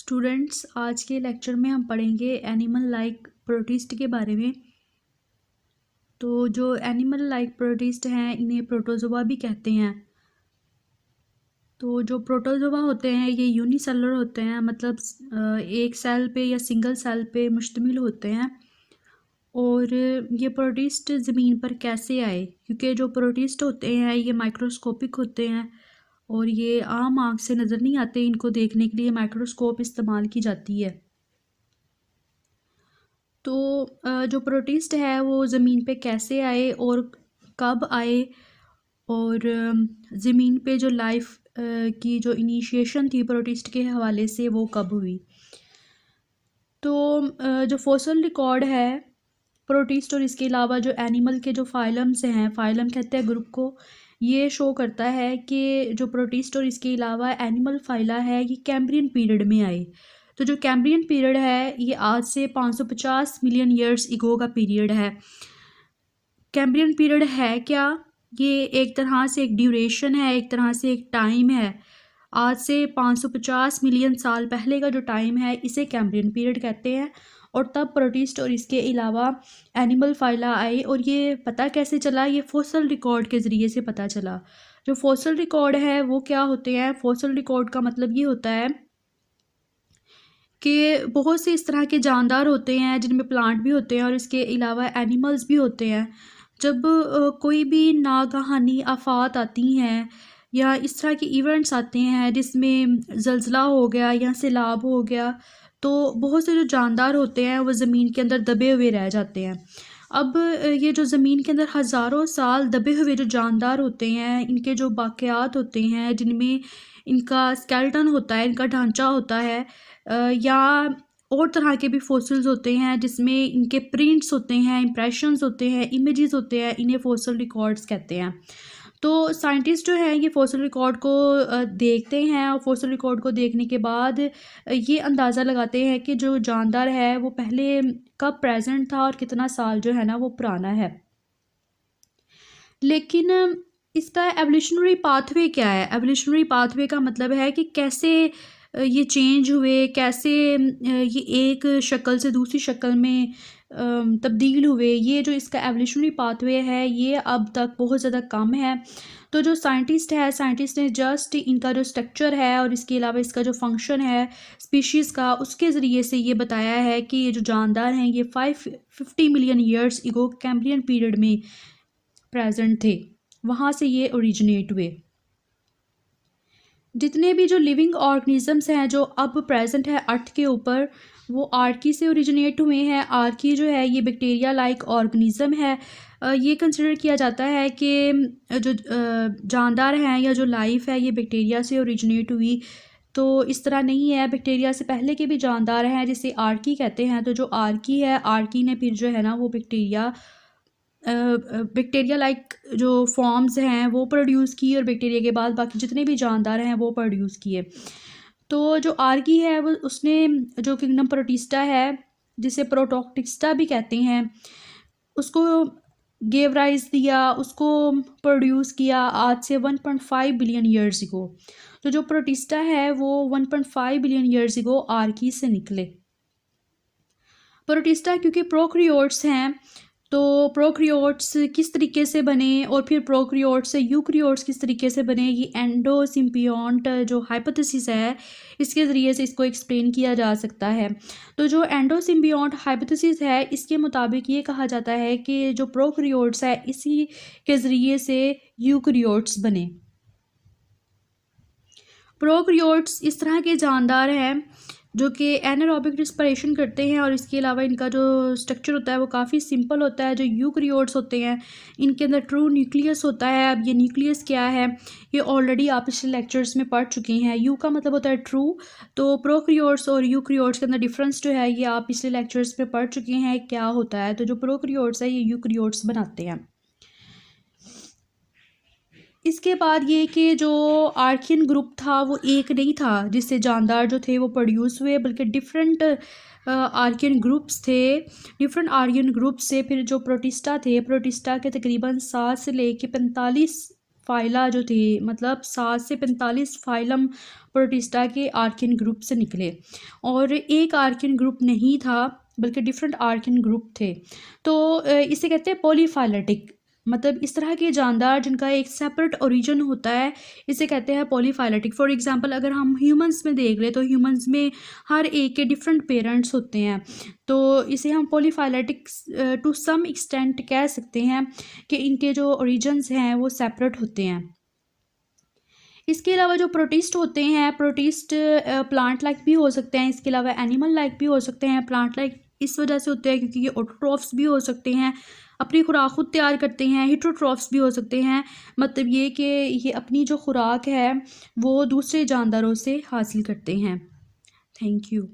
Students, आज के lecture में हम पढ़ेंगे एनिमल लाइक प्रोटिस्ट के बारे में। तो जो एनिमल लाइक प्रोटिस्ट हैं इन्हें प्रोटोजोआ भी कहते हैं। तो जो प्रोटोजोआ होते हैं ये यूनिसेलुलर होते हैं, मतलब एक सेल पे या सिंगल सेल पे मुश्तमिल होते हैं। और ये प्रोटिस्ट ज़मीन पर कैसे आए, क्योंकि जो प्रोटिस्ट होते हैं ये माइक्रोस्कोपिक होते हैं और ये आम आँख से नज़र नहीं आते। इनको देखने के लिए माइक्रोस्कोप इस्तेमाल की जाती है। तो जो प्रोटिस्ट है वो ज़मीन पे कैसे आए और कब आए, और ज़मीन पे जो लाइफ की जो इनिशिएशन थी प्रोटिस्ट के हवाले से वो कब हुई। तो जो फॉसिल रिकॉर्ड है प्रोटिस्ट और इसके अलावा जो एनिमल के जो फाइलम्स हैं, फाइलम कहते हैं ग्रुप को, ये शो करता है कि जो प्रोटिस्ट और इसके अलावा एनिमल फाइला है ये कैम्ब्रियन पीरियड में आए। तो जो कैम्ब्रियन पीरियड है ये आज से 550 मिलियन ईयर्स इगो का पीरियड है। कैम्ब्रियन पीरियड है क्या? ये एक तरह से एक ड्यूरेशन है, एक तरह से एक टाइम है। आज से 550 मिलियन साल पहले का जो टाइम है इसे कैम्ब्रियन पीरियड कहते हैं। और तब प्रोटिस्ट और इसके अलावा एनिमल फाइला आए। और ये पता कैसे चला? ये फॉसिल रिकॉर्ड के ज़रिए से पता चला। जो फॉसिल रिकॉर्ड है वो क्या होते हैं? फॉसिल रिकॉर्ड का मतलब ये होता है कि बहुत से इस तरह के जानदार होते हैं जिनमें प्लांट भी होते हैं और इसके अलावा एनिमल्स भी होते हैं। जब कोई भी नागहानी आफात आती हैं या इस तरह के इवेंट्स आते हैं जिसमें ज़लज़ला हो गया या सैलाब हो गया, तो बहुत से जो जानदार होते हैं वो ज़मीन के अंदर दबे हुए रह जाते हैं। अब ये जो ज़मीन के अंदर हज़ारों साल दबे हुए जो जानदार होते हैं, इनके जो बाक़ियात होते हैं जिनमें इनका स्केलेटन होता है, इनका ढांचा होता है, या और तरह के भी फॉसिल्स होते हैं जिसमें इनके प्रिंट्स होते हैं, इम्प्रेशंस होते हैं, इमेजेस होते हैं, इन्हें फॉसिल रिकॉर्ड्स कहते हैं। तो साइंटिस्ट जो हैं ये फॉसिल रिकॉर्ड को देखते हैं और फॉसिल रिकॉर्ड को देखने के बाद ये अंदाज़ा लगाते हैं कि जो जानदार है वो पहले कब प्रेजेंट था और कितना साल जो है ना वो पुराना है। लेकिन इसका एवोल्यूशनरी पाथवे क्या है? एवोल्यूशनरी पाथवे का मतलब है कि कैसे ये चेंज हुए, कैसे ये एक शक्ल से दूसरी शक्ल में तब्दील हुए। ये जो इसका एवोल्यूशनरी पाथवे है ये अब तक बहुत ज़्यादा कम है। तो जो साइंटिस्ट ने जस्ट इनका जो स्ट्रक्चर है और इसके अलावा इसका जो फंक्शन है स्पीशीज़ का, उसके ज़रिए से ये बताया है कि ये जो जानदार हैं ये 550 मिलियन ईयर्स इगो कैम्ब्रियन पीरियड में प्रेजेंट थे, वहाँ से ये ओरिजिनेट हुए। जितने भी जो लिविंग ऑर्गेनिजम्स हैं जो अब प्रेजेंट है अर्थ के ऊपर, वो आर्की से ओरिजिनेट हुए हैं। आर्की जो है ये बैक्टीरिया लाइक ऑर्गेनिज्म है। ये कंसिडर किया जाता है कि जो जानदार हैं या जो लाइफ है ये बैक्टीरिया से ओरिजिनेट हुई। तो इस तरह नहीं है, बैक्टीरिया से पहले के भी जानदार हैं जिसे आर्की कहते हैं। तो जो आर्की है, आर्की ने फिर जो है ना वो बैक्टीरिया लाइक जो फॉर्म्स हैं वो प्रोड्यूस की और बैक्टीरिया के बाद बाकी जितने भी जानदार हैं वो प्रोड्यूस किए। तो जो आर्की है वो उसने जो किंगडम प्रोटिस्टा है जिसे प्रोटोक्टिस्टा भी कहते हैं, उसको गेव राइज दिया, उसको प्रोड्यूस किया आज से 1.5 बिलियन ईयर्स इगो। तो जो प्रोटिस्टा है वो 1.5 बिलियन ईयर्स इगो आर्की से निकले। प्रोटिस्टा क्योंकि प्रोकैरियोट्स हैं, तो प्रोकैरियोट्स किस तरीके से बने और फिर प्रोकैरियोट्स से यूकैरियोट्स किस तरीके से बने, ये एंडोसिम्बियोंट जो हाइपोथेसिस है इसके ज़रिए से इसको एक्सप्लेन किया जा सकता है। तो जो एंडोसिम्बियोंट हाइपोथेसिस है इसके मुताबिक ये कहा जाता है कि जो प्रोकैरियोट्स है इसी के ज़रिए से यूकैरियोट्स बने। प्रोकैरियोट्स इस तरह के जानदार हैं जो कि एनारोबिक रिस्पिरेशन करते हैं और इसके अलावा इनका जो स्ट्रक्चर होता है वो काफ़ी सिंपल होता है। जो यूकैरियोट्स होते हैं इनके अंदर ट्रू न्यूक्लियस होता है। अब ये न्यूक्लियस क्या है ये ऑलरेडी आप पिछले लेक्चर्स में पढ़ चुके हैं। यू का मतलब होता है ट्रू, तो प्रोकैरियोट्स और यूकैरियोट्स के अंदर डिफरेंस जो है ये आप पिछले लेक्चर्स में पढ़ चुके हैं क्या होता है। तो जो प्रोकैरियोट्स है ये यूकैरियोट्स बनाते हैं। इसके बाद ये कि जो आर्कियन ग्रुप था वो एक नहीं था जिससे जानदार जो थे वो प्रोड्यूस हुए, बल्कि डिफरेंट आर्कियन ग्रुप्स थे। डिफरेंट आर्कियन ग्रुप से फिर जो प्रोटिस्टा थे, प्रोटिस्टा के तकरीबन 7 से लेकर 45 फाइला जो थे, मतलब 7 से 45 फाइलम प्रोटिस्टा के आर्कियन ग्रुप से निकले, और एक आर्कियन ग्रुप नहीं था बल्कि डिफरेंट आर्कियन ग्रुप थे। तो इसे कहते हैं पॉलीफाइलेटिक, मतलब इस तरह के जानदार जिनका एक सेपरेट ओरिजिन होता है, इसे कहते हैं पॉलीफाइलेटिक। फॉर एग्जांपल अगर हम ह्यूमंस में देख लें तो ह्यूमंस में हर एक के डिफरेंट पेरेंट्स होते हैं, तो इसे हम पॉलीफाइलेटिक टू सम एक्सटेंट कह सकते हैं कि इनके जो ओरिजिन्स हैं वो सेपरेट होते हैं। इसके अलावा जो प्रोटिस्ट होते हैं, प्रोटिस्ट प्लांट लाइक भी हो सकते हैं, इसके अलावा एनिमल लाइक भी हो सकते हैं। प्लांट लाइक इस वजह से होते हैं क्योंकि ये ऑटोट्रॉफ्स भी हो सकते हैं, अपनी खुराक खुद तैयार करते हैं। हिट्रोट्रॉफ्स भी हो सकते हैं, मतलब ये कि ये अपनी जो खुराक है वो दूसरे जानदारों से हासिल करते हैं। Thank you.